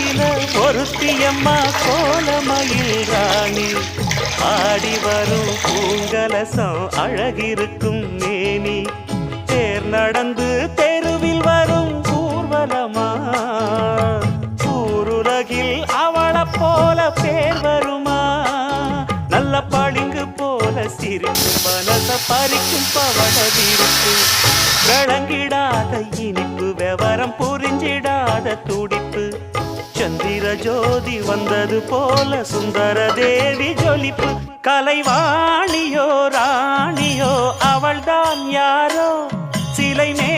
கோயிலில பொருத்தியம்மா கோலமயில் ராணி ஆடி வரும் பூங்கலசம் அழகிருக்கும் மேனி தேர் நடந்து தெருவில் வரும் ஊர்வலமா ஊருலகில் அவளை போல பேர் வருமா நல்ல பளிங்கு போல சிரிக்கும் மனச பறிக்கும் பவளவிருப்பு விளங்கிடாத இனிப்பு விவரம் புரிஞ்சிடாத துடிப்பு சந்திர ஜோதி வந்தது போல சுந்தர தேவி ஜொலிப்பு கலைவாணியோ ராணியோ அவள்தான் யாரோ சிலை மே